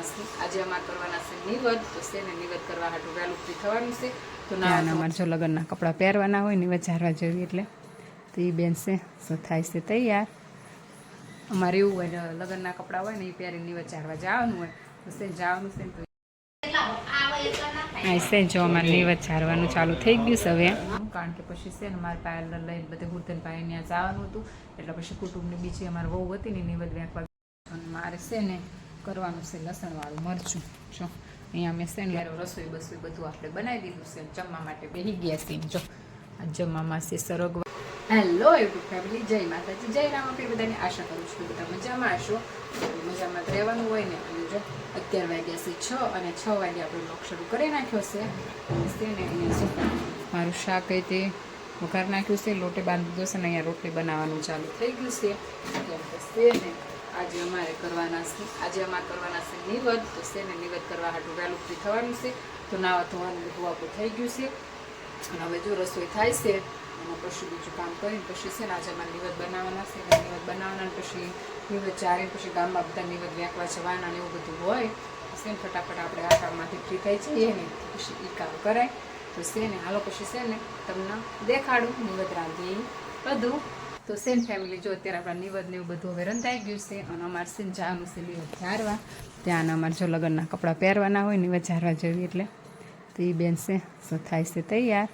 છે આજે અમારે કરવાના છે નિવદ તો છે ને નિવદ કરવા હાટું વહેલું ફ્રી થવાનું છે તો ના અમારે જો લગ્નના કપડાં પહેરવાના હોય નિવદ ચારવા જેવી એટલે તો એ બેન છે સો થાય છે તૈયાર અમારે એવું હોય લગ્નના કપડાં હોય ને એ પહેરીને નિવદ ચારવા જવાનું હોય તો છે જવાનું છે તો છે જો અમારે નિવદ ચારવાનું ચાલુ થઈ ગયું છે હવે કારણ કે પછી છે ને મારે પાર્લર લઈને બધે હુરધન ભાઈ ત્યાં જવાનું હતું એટલે પછી કુટુંબની બીજી અમારે વહુ હતી ને નિવદ વેકવા અને મારે છે ને કરવાનું છે લસણવાળું મરચું જો અહીંયા મેં છે ને રસોઈ બસોઈ બધું આપણે બનાવી દીધું છે જમવા માટે બેસી ગયા છીએ જો આ જમવામાં છે સરગવા હેલો યુટ્યુબ ફેમિલી જય માતાજી જય રામાપીર બધાની આશા કરું છું કે બધા મજામાં હશો મજામાં જ રહેવાનું હોય ને અને જો 11 વાગ્યા છે 6 અને 6 વાગે આપણે બ્લોગ શરૂ કરી નાખ્યો છે ને અહીંયા શું મારું શાક એ તે વઘાર નાખ્યું છે લોટે બાંધી દીધો છે ને અહીંયા રોટલી બનાવવાનું ચાલુ થઈ ગયું છે કેમ કે છે ને આજે અમારે કરવાના છે નિવદ તો છે ને નિવદ કરવા હાટું વહેલું ફ્રી થવાનું છે તો નાવા ધોવાનું બધું આપણું થઈ ગયું છે અને હવે જો રસોઈ થાય છે અને પછી બીજું કામ કરીને પછી છે ને આજે અમારે નિવદ બનાવવાના છે નિવદ બનાવવાના પછી નિવદ ચારીને પછી ગામમાં બધા નિવદ વેકવા જવાના ને એવું બધું હોય છે ને ફટાફટ આપણે આ કામમાંથી ફ્રી થઈ જઈએ ને પછી એ કામ કરાય તો છે ને હાલો પછી છે ને તમને દેખાડું નિવદ રાંધી બધું તો સેન ફેમિલી જો અત્યારે આપણા નિવદ ને એવું બધું હવે રંધાઈ ગયું છે અને અમારે છે ને જવાનું છે નિવદ ચારવા ત્યાં અમારે જો લગ્નના કપડાં પહેરવાના હોય નિવદ ચારવા જેવી એટલે તો એ બેન છે સો થાય છે તૈયાર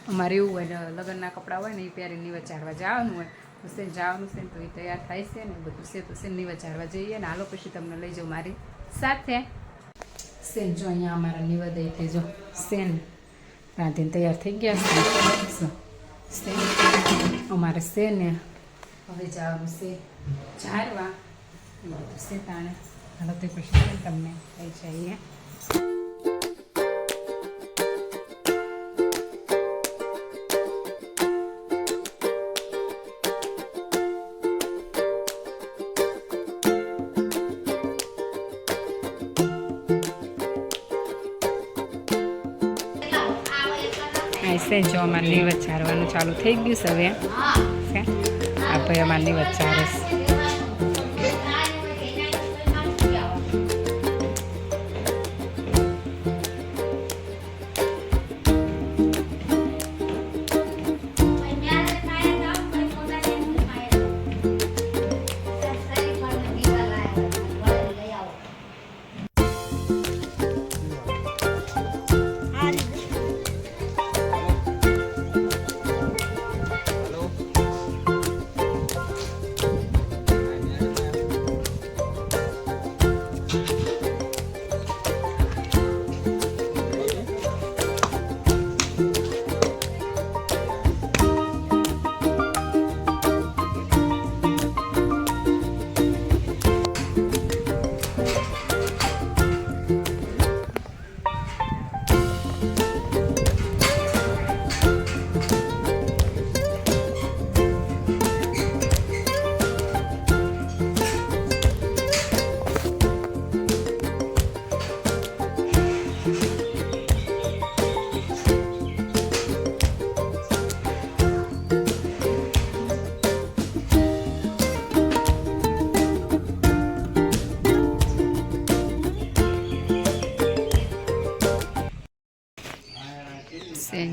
અમારે એવું હોય લગ્નના કપડાં હોય ને એ પહેરીને નિવદ ચારવા જવાનું હોય તો છે જવાનું છે ને તો એ તૈયાર થાય છે ને બધું છે તો છે નિવદ ચારવા જઈએ ને હાલો પછી તમને લઈ જાઉં મારી સાથે સેન જો અહીંયા અમારા નિવદ એટલે જો સેન રાંધીને તૈયાર થઈ ગયા છે અમારે છે ને હવે જવાનું છે ચારવા બધું છે તાણે હાલો તો પછી તમને લઈ જઈએ છે જો અમારે નિવદ ચારવાનું ચાલુ થઈ ગયું છે હવે આ ભાઈ અમારે નિવદ ચારે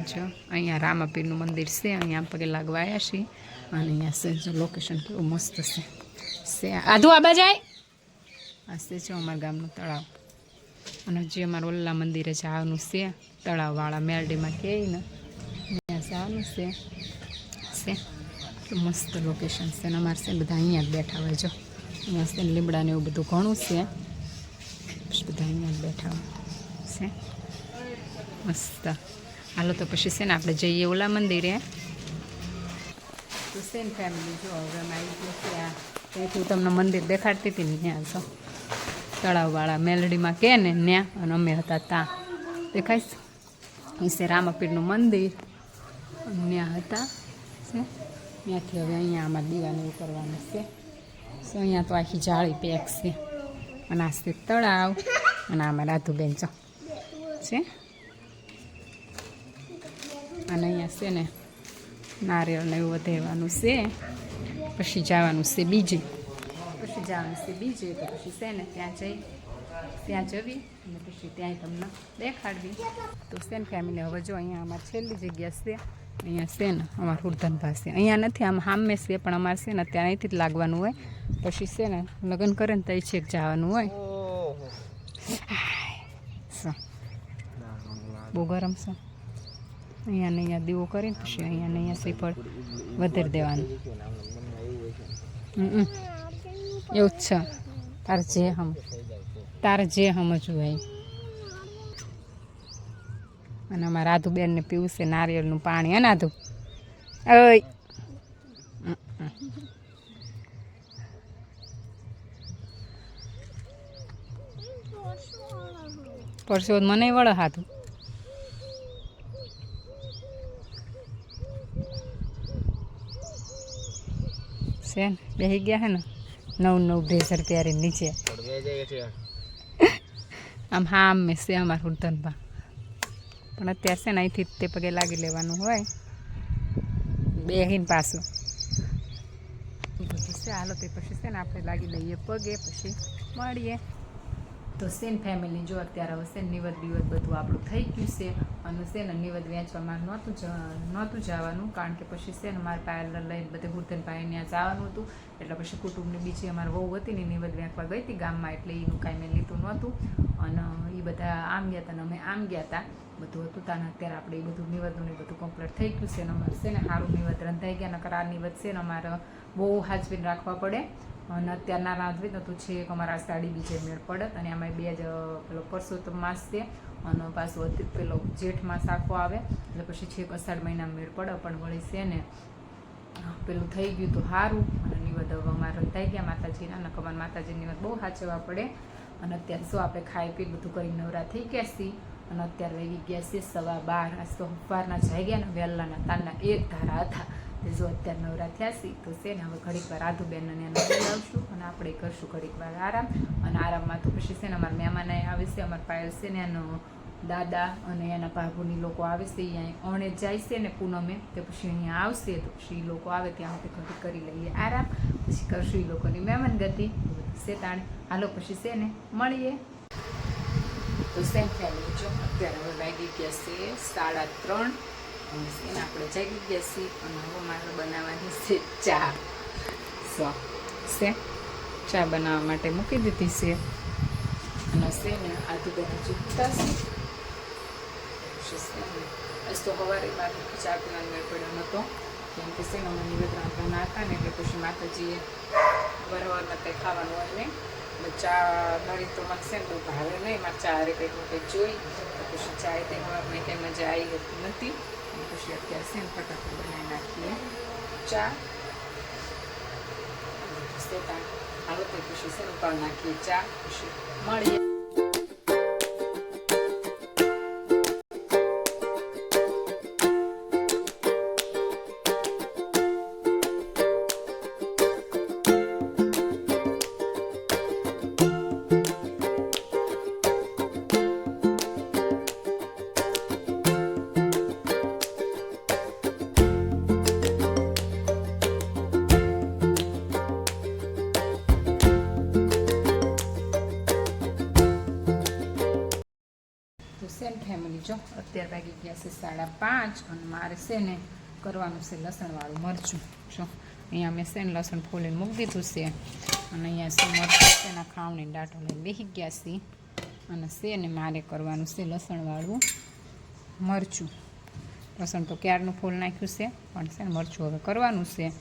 જો અહીંયા રામાપીરનું મંદિર છે અહીંયા પગે લાગવા આવ્યા છીએ અને અહીંયા છે જો લોકેશન કેવું મસ્ત છે આધુ આબા જાય આ છે જો અમારા ગામનું તળાવ અને જે અમારું ઓલ્લા મંદિરે જવાનું છે તળાવવાળા મેરડીમાં કહે ને ત્યાં જવાનું છે મસ્ત લોકેશન છે ને અમારે છે બધા અહીંયા જ બેઠા હોય જો અહીંયા છે લીમડા ને એવું બધું ઘણું છે પછી બધા અહીંયા જ બેઠા હોય છે મસ્ત હાલો તો પછી છે ને આપણે જઈએ ઓલા મંદિરે તો છે ને ફેમિલી જો હવે અમે આવી ગયું છે આ ત્યાંથી તમને મંદિર દેખાડતી હતી ને ત્યાં છો તળાવવાળા મેલડીમાં કહે ને ત્યાં અને અમે હતા ત્યાં દેખાઈશ એ છે રામાપીરનું મંદિર ત્યાં હતા છે ત્યાંથી હવે અહીંયા આમાં દીવાને એવું કરવાનું છે સો અહીંયા તો આખી જાળી પેક છે અને આ છે તળાવ અને આમાં રાધુબેન છો છે અને અહીંયા છે ને નારિયેળને એવું વધેવાનું છે પછી જવાનું છે બીજે તો પછી છે ને ત્યાં જઈ ત્યાં જવી અને પછી ત્યાંય તમને દેખાડવી. તો છે ને ફેમિલી, હવે જો અહીંયા અમારી છેલ્લી જગ્યા છે. અહીંયા છે ને અમારું હુરધન પાસે અહીંયા નથી, આમ સામે છે, પણ અમારે છે ને ત્યાં અહીંથી જ લાગવાનું હોય. પછી છે ને લગ્ન કરે ને ત્યાં છેક જવાનું હોય. બહુ ગરમ છે. અહીંયા ને અહીંયા દીવો કરીને પછી અહીંયા ને અહીંયા શ્રીફળ વધારી દેવાનું. એવું જ છે. તારે જે સમજવું હોય. અને અમારા આધુબેનને પીવું છે નારિયેળનું પાણી. હે આધુ? ઓય પરસો મને વળે હાથું. છે ને બેસી ગયા હે ને નવ બ્રેઝર પહેરી નીચે. આમ હા મેં છે અમારા હુરધનભા, પણ અત્યારે છે ને અહીંથી તે પગે લાગી લેવાનું હોય બેહીને પાછું. બધું છે. હાલો તે પછી છે ને આપણે લાગી લઈએ પગે, પછી મળીએ. તો સેન ફેમિલી જો અત્યારે હવે છે નિવદ બીવદ બધું આપણું થઈ ગયું છે. અને છે ને નિવદ વેચવા મારે નહોતું જવાનું, કારણ કે પછી છે ને મારે પાર્લર લઈને બધે હુરધન ભાઈ ત્યાં જવાનું હતું. એટલે પછી કુટુંબની બીજી અમારી વહુ હતી ને નિવદ વેચવા ગઈ હતી ગામમાં, એટલે એનું કાંઈ મેં લીધું નહોતું. અને એ બધા આમ ગયા હતા ને અમે આમ ગયા હતા, બધું હતું તાને. અત્યારે આપણે એ બધું નિવદનું ને બધું કમ્પ્લીટ થઈ ગયું છે. ને અમારે છે ને સારું નિવદ રંધાઈ ગયા. નકર આ નિવદ છે ને અમારે બહુ હાજવીને રાખવા પડે. અને અત્યારના રાંધવી તો છે કે અમારા સાડી બીજે મેળ પડત. અને આમાં બે જ પેલો પરસોત્તમ માસ છે અને પાછું પેલો જેઠ માસ આખો આવે, એટલે પછી છેક અષાઢ મહિના મેળ પડે. પણ વળી છે ને પેલું થઈ ગયું તો સારું. અને નિવદ હવે અમારે રંધાઈ ગયા માતાજીના. અને કમાન માતાજી નિવદ બહુ સાચવવા પડે. અને અત્યારે શું આપણે ખાઈ પી બધું કરી નવરા થઈ ગયા છીએ. અને અત્યારે વાગી ગયા છે 12:15. આજ તો સવારના જાય ગયા ને વહેલાના તારના 1 ધારા હતા. તે જો અત્યારે નવરા થયા છીએ તો છે ને હવે ઘડીક વાર આધુબેનને લઈ આવશું અને આપણે કરશું ઘડીક વાર આરામ. અને આરામમાં તો પછી છે ને અમારા મહેમાન આવે છે. અમારા પાયલ છે ને એનો દાદા અને એના ભાભુની લોકો આવે છે. અહીંયા અણે જાય છે ને પૂનમે, તે પછી અહીંયા આવશે. તો પછી એ લોકો આવે ત્યાં આપણે ઘડીક કરી લઈએ આરામ, પછી કરશું એ લોકોની મહેમાન ગતિ. છે તાણે હાલો પછી છે ને મળીએ. તો સેમ ફેમિલી જો અત્યારે હવે વાગી ગયા છે 3:30. એને આપણે જાગી ગયા છીએ. અને હવે મારે બનાવવાની છે ચા. છે ચા બનાવવા માટે મૂકી દીધી છે. અને છે ને આધુબેન ચૂકતા છે. આજ તો સવારે મારે ચા પીવાનો મેળ પડ્યો નહોતો, કેમ કે છે ને અમે નિવેદ રાંધવાના હતા ને, એટલે પછી માતાજીએ વરવારમાં કંઈ ખાવાનું હોય નહીં. ચા મારી તો મને છે ને બહુ ભાવે નહીં. મારે ચા હારે કંઈક કંઈક જોઈ, તો પછી ચા તે સવારમાં કંઈ મજા આવી નથી. પછી અત્યારે છે ને ફટાફટ બનાવી નાખીએ ચા. હાલો તે પછી છે ને ઉપાડ નાખીએ ચા, પછી મળીએ. ફેમિલી જો અત્યારે વાગી ગયા છે 5:30. અને મારે છે ને કરવાનું છે લસણવાળું મરચું. જો અહીંયા મેં છે ને લસણ ફોલીને મૂકી દીધું છે. અને અહીંયા છે મરચું છે ને ખાવણી ડાટો લઈને બેસી ગયા છે. અને છે ને મારે કરવાનું છે લસણવાળું મરચું. લસણ તો ક્યારનું ફૂલ નાખ્યું છે, પણ છે ને મરચું હવે કરવાનું છે.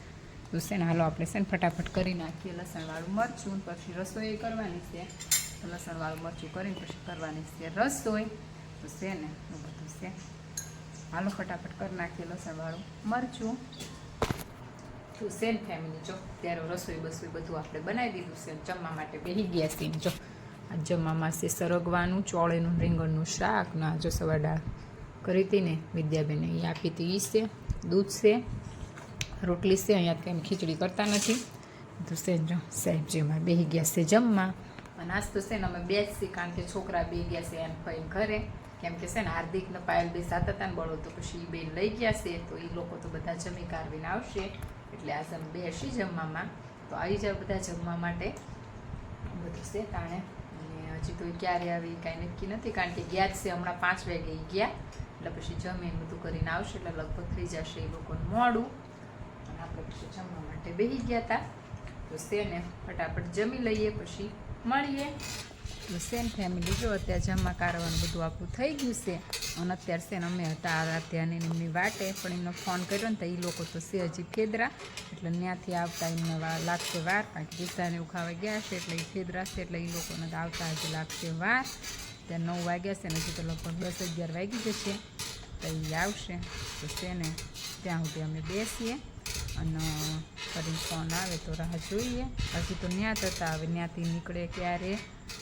તો છે ને હાલો આપણે છે ને ફટાફટ કરી નાખીએ લસણવાળું મરચું. પછી રસોઈ કરવાની છે. લસણવાળું મરચું કરીને પછી કરવાની છે રસોઈ. તો છે ને એવું બધું છે. હાલો ફટાફટ કરી નાખીએ લસણવાળું મરચું. તો છે ને ફેમિલી જો ત્યારે રસોઈ બસોઈ બધું આપણે બનાવી દીધું છે. જમવા માટે બેસી ગયા છીએ. જો આ જમવામાં છે સરગવાનું, ચોળેનું રીંગણનું શાક. ના જો સવાર દાળ કરી હતી ને વિદ્યાબેને એ આપી હતી. એ છે દૂધ છે, રોટલી છે. અહીંયા કંઈ ખીચડી કરતા નથી. તો છે જો સાહેબજી અમારે બેસી ગયા છે જમવા. અને આજ તો છે ને અમે બેસી, કારણ કે છોકરા બે ગયા છે એમ ભાઈ ઘરે. કેમ કે છે ને હાર્દિક ને પાયલ બે સાથે હતા ને બળો, તો પછી એ બેન લઈ ગયા છે. તો એ લોકો તો બધા જમી કારવીને આવશે, એટલે આજે અમે બેસી જમવામાં. તો આવી જાવ બધા જમવા માટે બધું છે તાણે. અને હજી તો એ ક્યારે આવી કાંઈ નક્કી નથી, કારણ કે ગયા જ છે હમણાં 5 વાગે ગયા, એટલે પછી જમીન બધું કરીને આવશે એટલે લગભગ થઈ જશે એ લોકોને મોડું. અને આપણે પછી જમવા માટે બેસી ગયા હતા. તો શેને ફટાફટ જમી લઈએ પછી મળીએ. તો શેન ફેમિલી જો અત્યારે જમવા કારવાનું બધું આપણું થઈ ગયું છે. અને અત્યારે શેન અમે હતા આરાધ્યાને એમની વાટે, પણ એમનો ફોન કર્યો ને તો એ લોકો તો છે હજી ફેદરા, એટલે ત્યાંથી આવતા એમને લાગશે વાર, કારણ કે પિઝાને એવું ખાવા ગયા છે એટલે એ ફેદરા છે, એટલે એ લોકોને તો આવતા હજી લાગશે વાર. ત્યાં 9 વાગ્યા છે ને, હજી તો લગભગ 10-11 વાગી જશે તો એ આવશે. તો છે ને ત્યાં સુધી અમે બેસીએ અને ફરી ફોન આવે તો રાહ જોઈએ. હજી તો ત્યાં થતા હવે ત્યાંથી નીકળે ક્યારે,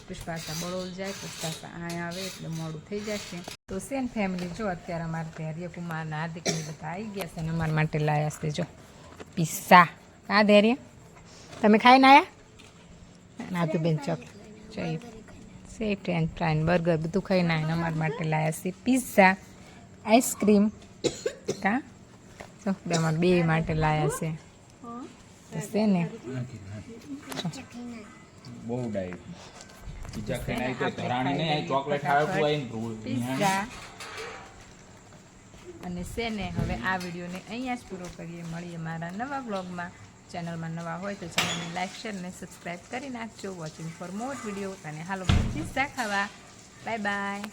પછી પાછા બળોલ જાય, પછી પાછા અહીં આવે એટલે મોડું થઈ જશે. તો સેન ફેમિલી જો અત્યારે અમારે ધૈર્ય કુમારના હાર્દિકની બધા આવી ગયા છે અને અમારા માટે લાયા છે જો પિસ્સા. હા ધૈર્ય, તમે ખાઈને આવ્યા? નાથી બેન ચોકલેટ જોઈએ છે, ફ્રેન્ચ ફ્રાઈન બર્ગર બધું ખાઈને આવીને અમારા માટે લાયા છે પિઝા, આઈસ્ક્રીમ. કા જો બે અમારે બે માટે લાયા છે. તો છે ને બહુ ડાયટ પિઝા ખાઈને આવી તો ધરાણી નહીં, ચોકલેટ ખાવા પિઝા. અને છે ને હવે આ વિડીયોને અહીંયા જ પૂરો કરીએ. મળીએ મારા નવા બ્લોગમાં. ચેનલમાં નવા હોય તો ચેનલને લાઈક શેર અને સબસ્ક્રાઈબ કરી નાખજો. Watching for more video. અને હાલો પિઝા ખાવા. Bye bye.